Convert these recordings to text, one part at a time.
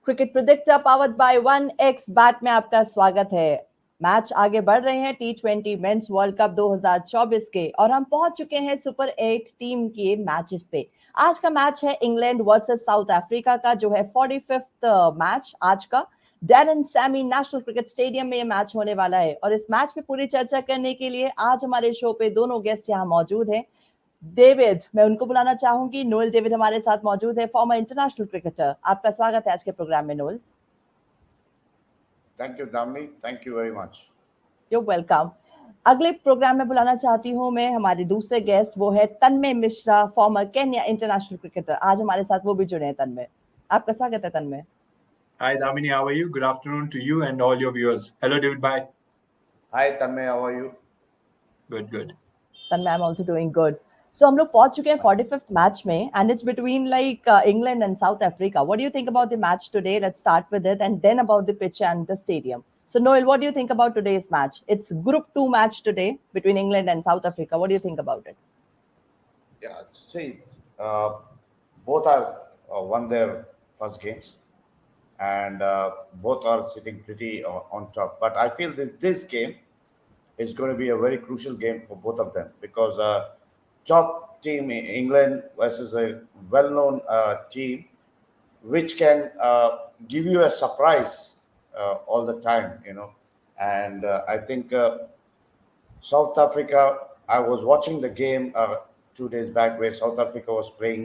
Cricket predictor powered by 1x bat में आपका स्वागत है। मैच आगे बढ़ रहे हैं T20 मेंस वर्ल्ड कप 2024 के और हम पहुंच चुके हैं सुपर 8 टीम के मैचेस पे। आज का मैच है इंग्लैंड वर्सेस साउथ अफ्रीका का, जो है 45th मैच आज का। Darren Sammy National Cricket Stadium में ये मैच होने वाला है और इस मैच पे पूरी चर्चा करने के लिए आज हमारे शो पे दोनों गेस्ट यहाँ मौजूद हैं। डेविड, मैं उनको बुलाना चाहूंगी। नोएल डेविड हमारे साथ मौजूद है, फॉर्मर इंटरनेशनल क्रिकेटर। आपका स्वागत है आज के प्रोग्राम में Noel. Thank you Damini, thank you very much. You welcome. अगले प्रोग्राम में बुलाना चाहती हूँ मैं हमारे दूसरे गेस्ट, वो है Tanmay Mishra, former Kenya international cricketer. आज हमारे साथ वो भी जुड़े हैं। तन्मय, आपका स्वागत है। तन्मय, Hi Damini, how are you? Good afternoon to you and all your viewers. Hello David, bye. Hi Tanmay, how are you? Good. Tanmay, I am also doing good. So हम लोग पहुंच चुके हैं 45th मैच में and it's between like England and South Africa. What do you think about the match today? Let's start with it and then about the pitch and the stadium. So Noel, what do you think about today's match? It's Group 2 match today between England and South Africa. What do you think about it? Yeah, see, both have won their first games, and both are sitting pretty on top. But I feel this game is going to be a very crucial game for both of them because top team in England versus a well-known team, which can give you a surprise all the time, And I think South Africa, I was watching the game 2 days back where South Africa was playing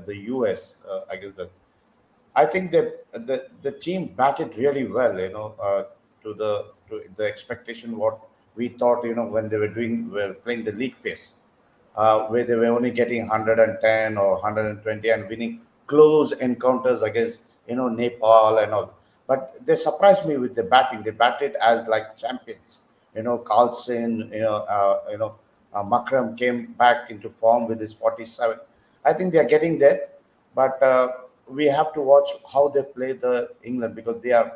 the US. I guess that I think the team batted really well, to the expectation what we thought, when they were playing the league phase, where they were only getting 110 or 120 and winning close encounters against, Nepal and all. But they surprised me with the batting. They batted as like champions. Carlson, Makram came back into form with his 47. I think they are getting there, but we have to watch how they play the England because they are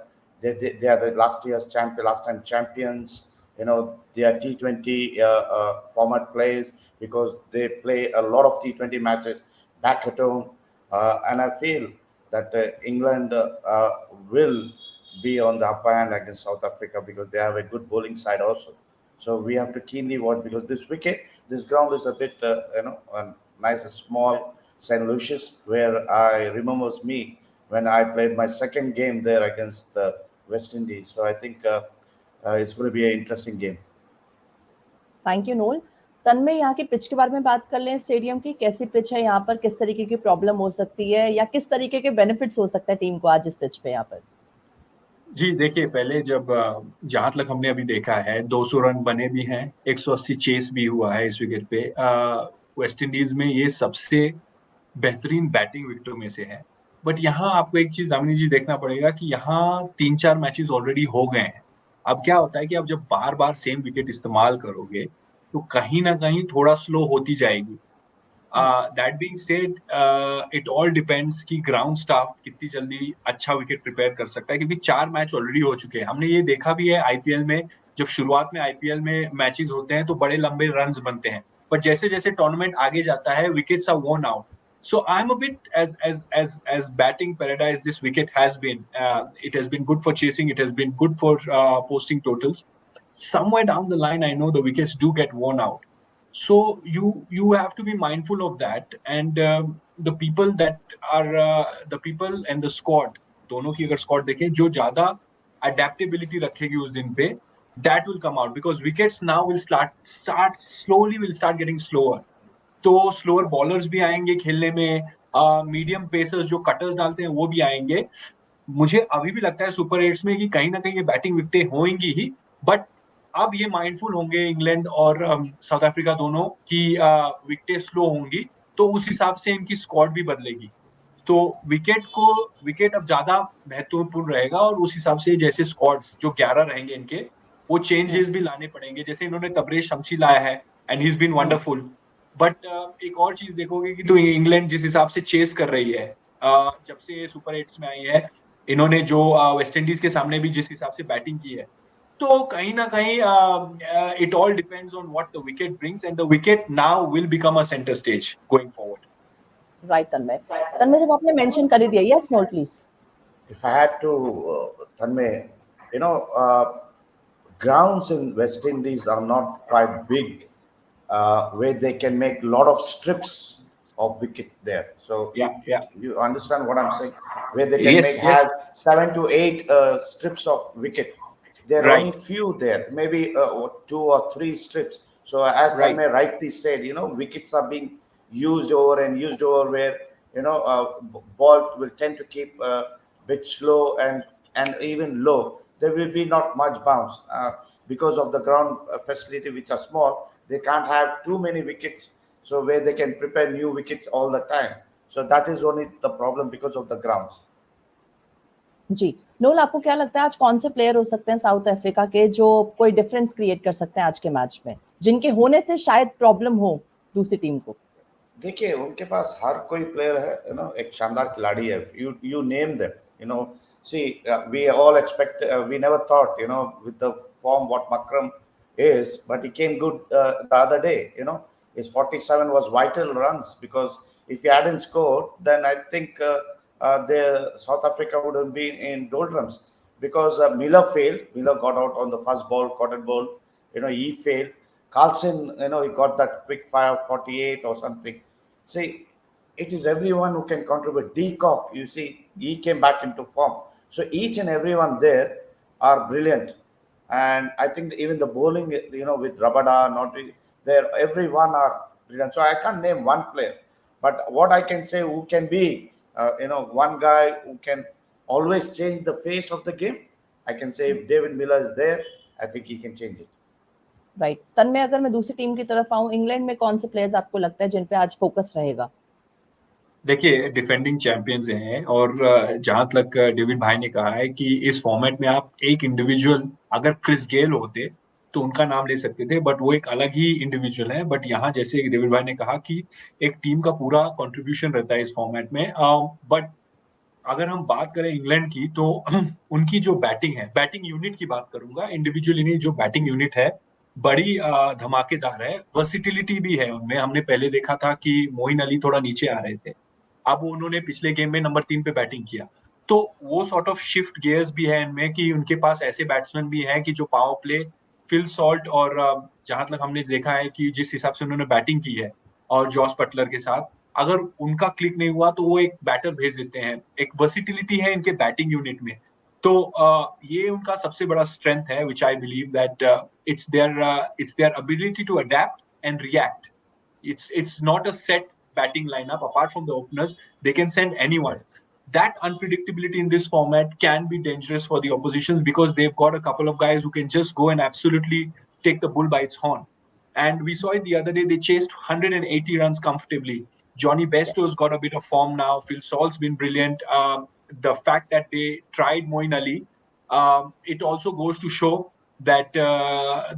the last time champions. They are T20 format players because they play a lot of T20 matches back at home, and I feel that England will be on the upper hand against South Africa because they have a good bowling side also. So we have to keenly watch because this ground is a bit, nice and small. St. Lucius, where I remembers me when I played my second game there against the West Indies. So I think it's going to be an interesting game. Thank you Noel. Tanmay, यहाँ की pitch के बारे में बात कर लें। Stadium की कैसी पिच है यहाँ पर? किस तरीके की प्रॉब्लम हो सकती है या किस तरीके के बेनिफिट्स हो सकता है टीम को आज इस पिच पे यहाँ पर? जी देखिए, पहले जब जहां तक हमने अभी देखा है 200 रन बने भी हैं, 180 चेस भी हुआ है इस विकेट पे। वेस्ट इंडीज में ये सबसे बेहतरीन बैटिंग विकेटों में से है। बट यहाँ आपको एक चीज दामिनी जी देखना पड़ेगा कि यहाँ 3-4 मैचेस ऑलरेडी हो गए हैं। अब क्या होता है कि अब जब बार बार सेम विकेट इस्तेमाल करोगे तो कहीं ना कहीं थोड़ा स्लो होती जाएगी। That being said, it all depends कि ग्राउंड स्टाफ कितनी जल्दी अच्छा विकेट प्रिपेयर कर सकता है, क्योंकि 4 मैच ऑलरेडी हो चुके हैं। हमने ये देखा भी है आईपीएल में, जब शुरुआत में आईपीएल में मैचेस होते हैं तो बड़े लंबे रन्स बनते हैं, पर जैसे जैसे टूर्नामेंट आगे जाता है wickets are worn out. So I'm a bit as batting paradise this wicket has been. It has been good for chasing. It has been good for posting totals. Somewhere down the line, I know the wickets do get worn out. So you have to be mindful of that. And the people and the squad, दोनों की अगर squad देखें, जो ज़्यादा adaptability रखेगी उस दिन पे, that will come out because wickets now will start getting slower. तो स्लोअर बॉलर्स भी आएंगे खेलने में, मीडियम पेसर्स जो कटर्स डालते हैं वो भी आएंगे। मुझे अभी भी लगता है सुपर 8 में कि कहीं ना कहीं ये बैटिंग विकेटें होंगी ही, बट अब ये माइंडफुल होंगे इंग्लैंड और साउथ अफ्रीका दोनों की विकेटें स्लो होंगी, तो उस हिसाब से इनकी स्क्वाड भी बदलेगी। तो विकेट अब ज्यादा महत्वपूर्ण रहेगा और उस हिसाब से जैसे स्क्वाड्स जो 11 रहेंगे इनके, वो चेंजेस भी लाने पड़ेंगे। जैसे इन्होंने तबरेज शमसी लाया है and he is been wonderful, but एक और चीज देखोगे कि तो इंग्लैंड जिस हिसाब से चेस कर रही है जब से सुपर 8 में आई है, इन्होंने जो वेस्ट इंडीज के सामने भी जिस हिसाब से बैटिंग की है, तो कहीं ना कहीं it all depends on what the wicket brings and the wicket now will become a centre stage going forward. Right Tanmay, जब आपने मेंशन कर ही दिया, yes Noel please. if I had to, Tanmay, you know, grounds in West Indies are not quite big, where they can make a lot of strips of wicket there. So Yeah, yeah. you understand what I'm saying? Where they can Yes, make yes. have 7 to 8 strips of wicket. There are only Right, few there, maybe 2 or 3 strips. So as right. Tanmay rightly said, wickets are being used over and used over where ball will tend to keep bit slow and even low. There will be not much bounce because of the ground facility which are small. They can't have too many wickets, so where they can prepare new wickets all the time. So that is only the problem because of the grounds. जी। नोल, आपको क्या लगता है आज कौन से player हो सकते हैं साउथ अफ्रीका के जो कोई डिफरेंस क्रिएट कर सकते हैं आज के मैच में, जिनके होने से शायद प्रॉब्लम हो दूसरी टीम को? देखिए उनके पास हर कोई प्लेयर है, एक शानदार खिलाड़ी है. You name them, see, we all expect, we never thought, with the form what Makram is, but he came good the other day. His 47 was vital runs, because if he hadn't scored, then I think the South Africa would have been in doldrums, because Miller failed. Miller got out on the first ball, cotton ball. He failed. Carlson, he got that quick fire 48 or something. See, it is everyone who can contribute. Decock, you see, he came back into form. So each and everyone there are brilliant. And I think even the bowling, with Rabada, not there, everyone are brilliant. So I can't name one player. But what I can say, who can be, one guy who can always change the face of the game, I can say if David Miller is there, I think he can change it. Right. Tanmay, अगर मैं दूसरी team की तरफ आऊं, England में कौन से players आपको लगता है जिन पे आज फोकस रहेगा? देखिए, डिफेंडिंग चैंपियंस हैं, और जहां तक डेविड भाई ने कहा है कि इस फॉर्मेट में आप एक इंडिविजुअल, अगर क्रिस गेल होते तो उनका नाम ले सकते थे, बट वो एक अलग ही इंडिविजुअल है. बट यहाँ जैसे डेविड भाई ने कहा कि एक टीम का पूरा कंट्रीब्यूशन रहता है इस फॉर्मेट में. बट अगर हम बात करें इंग्लैंड की, तो उनकी जो बैटिंग है, बैटिंग यूनिट की बात करूंगा, इंडिविजुअली नहीं, जो बैटिंग यूनिट है बड़ी धमाकेदार है. वर्सिटिलिटी भी है उनमें. हमने पहले देखा था कि मोइन अली थोड़ा नीचे आ रहे थे, अब उन्होंने पिछले गेम में नंबर 3 पे बैटिंग किया. तो वो सॉर्ट ऑफ शिफ्ट गियर्स भी है इनमें कि उनके पास ऐसे बैट्समैन भी हैं कि जो पावर प्ले, फिल सॉल्ट, और जहां तक हमने देखा है कि जिस हिसाब से उन्होंने बैटिंग की है और जॉस बटलर के साथ, अगर उनका क्लिक नहीं हुआ तो वो एक बैटर भेज देते हैं. एक वर्सिटिलिटी है इनके बैटिंग यूनिट में. तो ये उनका सबसे बड़ा स्ट्रेंथ है, which I believe that it's their ability to adapt and react. It's not a set batting lineup. Apart from the openers, they can send anyone. That unpredictability in this format can be dangerous for the oppositions, because they've got a couple of guys who can just go and absolutely take the bull by its horn. And we saw it the other day. They chased 180 runs comfortably. Johnny Bairstow's got a bit of form now. Phil Salt's been brilliant. The fact that they tried Moeen Ali, it also goes to show that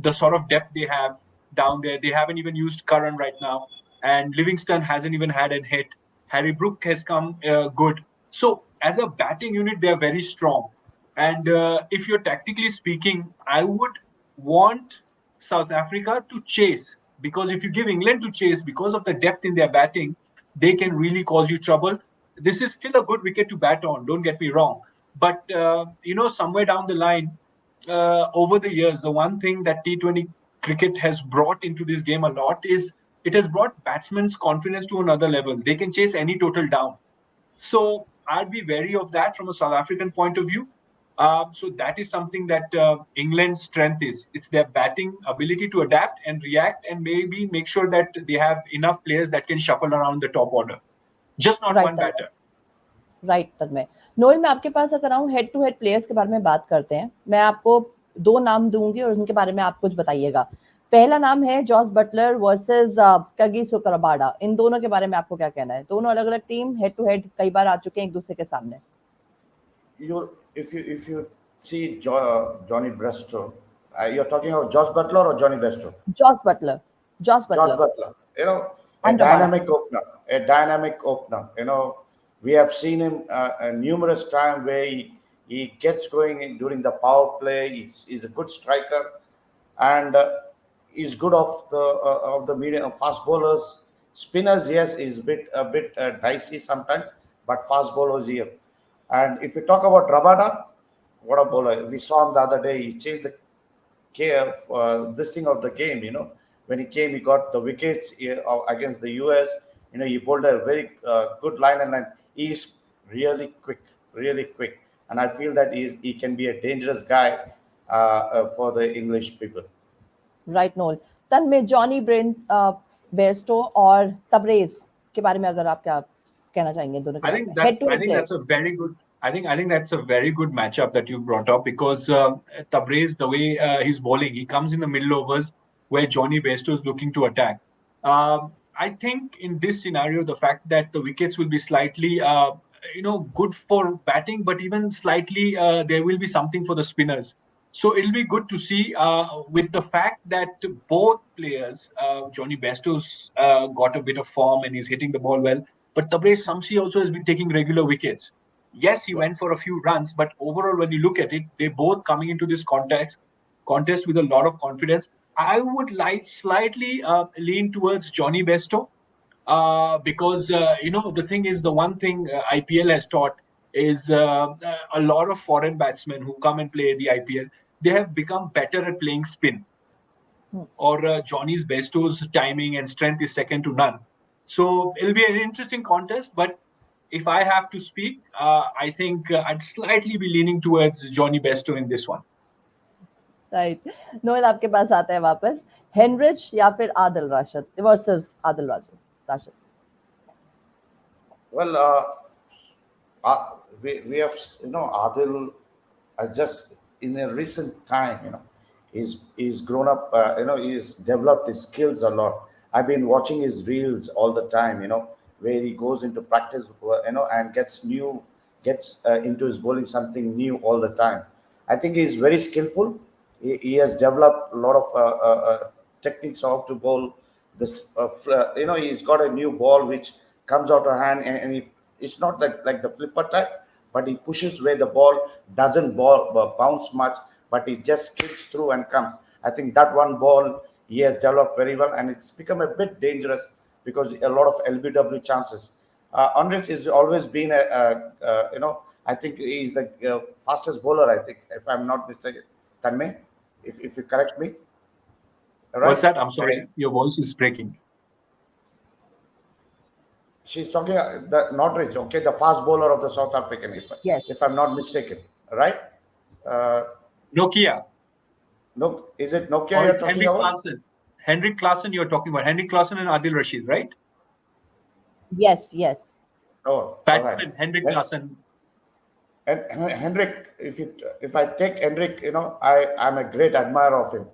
the sort of depth they have down there. They haven't even used Curran right now, and Livingston hasn't even had a hit. Harry Brook has come good. So as a batting unit, they are very strong. And if you're tactically speaking, I would want South Africa to chase, because if you give England to chase, because of the depth in their batting, they can really cause you trouble. This is still a good wicket to bat on, don't get me wrong, but somewhere down the line, over the years, the one thing that T20 cricket has brought into this game a lot is it has brought batsmen's confidence to another level. They can chase any total down. So I'd be wary of that from a South African point of view. So that is something that England's strength is. It's their batting ability to adapt and react, and maybe make sure that they have enough players that can shuffle around the top order. Just not right one batter. Right Tanmay. Noel, मैं आपके पास अगर आऊं, head to head players के बारे में बात करते हैं। मैं आपको 2 नाम दूंगी और उनके बारे में आप कुछ बताइएगा। पहला नाम है Jos Buttler versus Kagiso Rabada. इन दोनों के बारे में आपको क्या कहना है? दोनों अलग अलग टीम, हेड टू हेड कई बार आ चुके हैं एक दूसरे के सामने। If you see Johnny Bairstow, you're talking about Josh Butler or Johnny Bairstow? Jos Buttler. Jos Josh Buttler Butler, a and Rabada. dynamic opener, a dynamic opener. We have seen him numerous times where he gets going during the power play. He's a good striker, and he's good of the medium fast bowlers. Spinners, yes, is a bit dicey sometimes, but fast bowlers here. And if you talk about Rabada, what a bowler! We saw him the other day. He changed the this thing of the game. When he came, he got the wickets against the US. He bowled a very good line and line. He's really quick, and I feel that he can be a dangerous guy for the English people. Right नोल। तन में Jonny Bairstow और तबरेज के बारे में अगर आप क्या कहना चाहेंगे दोनों के I बारे think में? that's head to I head think play. that's a very good I think that's a very good matchup that you brought up because Tabrez, the way he's bowling, he comes in the middle overs where Johnny Bairstow is looking to attack. I think in this scenario, the fact that the wickets will be slightly good for batting, but even slightly there will be something for the spinners. So it'll be good to see with the fact that both players, Johnny Bairstow's got a bit of form and he's hitting the ball well. But Tabrez Samsi also has been taking regular wickets. Yes, he went for a few runs, but overall, when you look at it, they both coming into this contest with a lot of confidence. I would like slightly lean towards Johnny Bairstow because the thing is, the one thing IPL has taught is a lot of foreign batsmen who come and play the IPL, they have become better at playing spin. Or Johnny's Bairstow's timing and strength is second to none. So it'll be an interesting contest, but if I have to speak, I think I'd slightly be leaning towards Johnny Bairstow in this one. Right Noel, आपके पास आता है वापस। Heinrich या फिर Adil Rashid versus Adil Rashid? Well, we have Adil has just in a recent time he's grown up, he's developed his skills a lot. I've been watching his reels all the time, where he goes into practice, and gets into his bowling something new all the time. I think he's very skillful. He has developed a lot of techniques of to bowl this. He's got a new ball which comes out of hand, and it's not like the flipper type, but he pushes where the ball doesn't bounce much, but it just skips through and comes. I think that one ball he has developed very well, and it's become a bit dangerous because a lot of LBW chances. Unrich has always been I think he's the fastest bowler. I think, if I'm not mistaken, Tanmay, if you correct me. Right? What's that? I'm sorry, your voice is breaking. She's talking not Rich, okay, the fast bowler of the South African, if I'm not mistaken, right? Nokia. No, is it Nokia Or you're it's talking Henrik about? Klaasen. Henrik Klaasen you're talking about. Henrik Klaasen and Adil Rashid, right? Yes. Oh, Batsman, all right. Henrik Klaasen. And Hendrik, if I take Hendrik, I'm a great admirer of him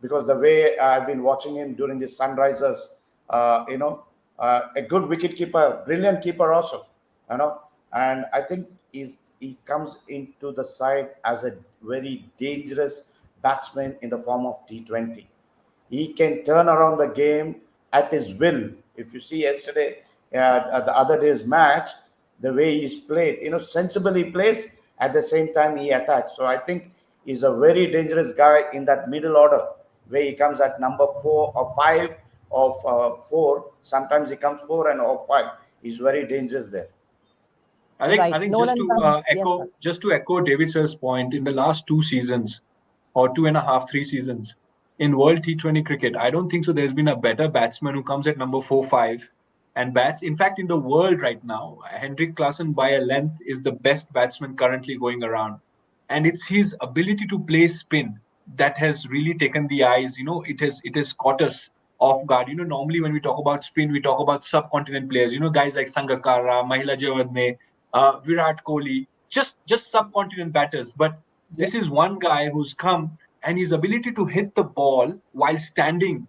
because the way I've been watching him during the Sunrisers, a good wicket keeper, brilliant keeper also, and I think he comes into the side as a very dangerous batsman in the form of T20. He can turn around the game at his will. If you see yesterday, the other day's match, the way he's played, sensibly plays, at the same time he attacks. So I think he's a very dangerous guy in that middle order where he comes at number 4 or 5 of 4. Sometimes he comes 4 and or 5. He's very dangerous there. I think Nolan, just to echo David Sir's point, in the last 2 seasons or 2.5, 3 seasons in World T20 cricket, I don't think so. There's been a better batsman who comes at number 4, 5 and bats. In fact, in the world right now, Henrik Klaasen by a length is the best batsman currently going around, and it's his ability to play spin that has really taken the eyes. It has caught us off guard. Normally when we talk about spin, we talk about subcontinent players. Guys like Sangakkara, Mahela Javadne, Virat Kohli, just subcontinent batters. But this is one guy who's come, and his ability to hit the ball while standing,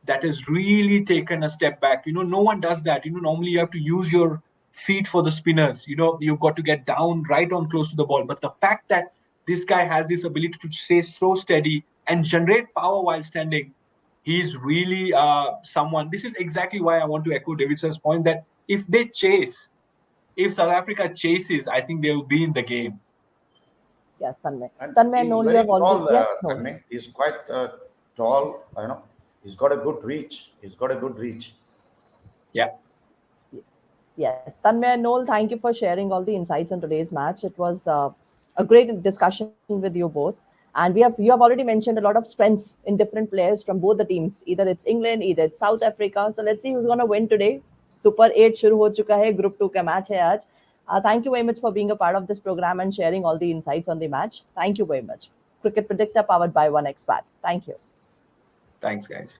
that has really taken a step back. No one does that. Normally you have to use your feet for the spinners. You've got to get down right on close to the ball. But the fact that this guy has this ability to stay so steady and generate power while standing, he's really someone. This is exactly why I want to echo David Sir's point that if South Africa chases, I think they will be in the game. Yes, Tanmay. And Tanmay, he's no, you very have already. tall. Yes, Tanmay. He's quite tall. Yeah. Yes, Tanmay and Noel, thank you for sharing all the insights on today's match. It was a great discussion with you both, and you have already mentioned a lot of strengths in different players from both the teams. Either it's England, either it's South Africa. So let's see who's going to win today. Super 8 शुरू हो चुका है, Group 2 का match है आज. Thank you very much for being a part of this program and sharing all the insights on the match. Thank you very much. Cricket Predictor powered by 1xBet. Thank you. Thanks, guys.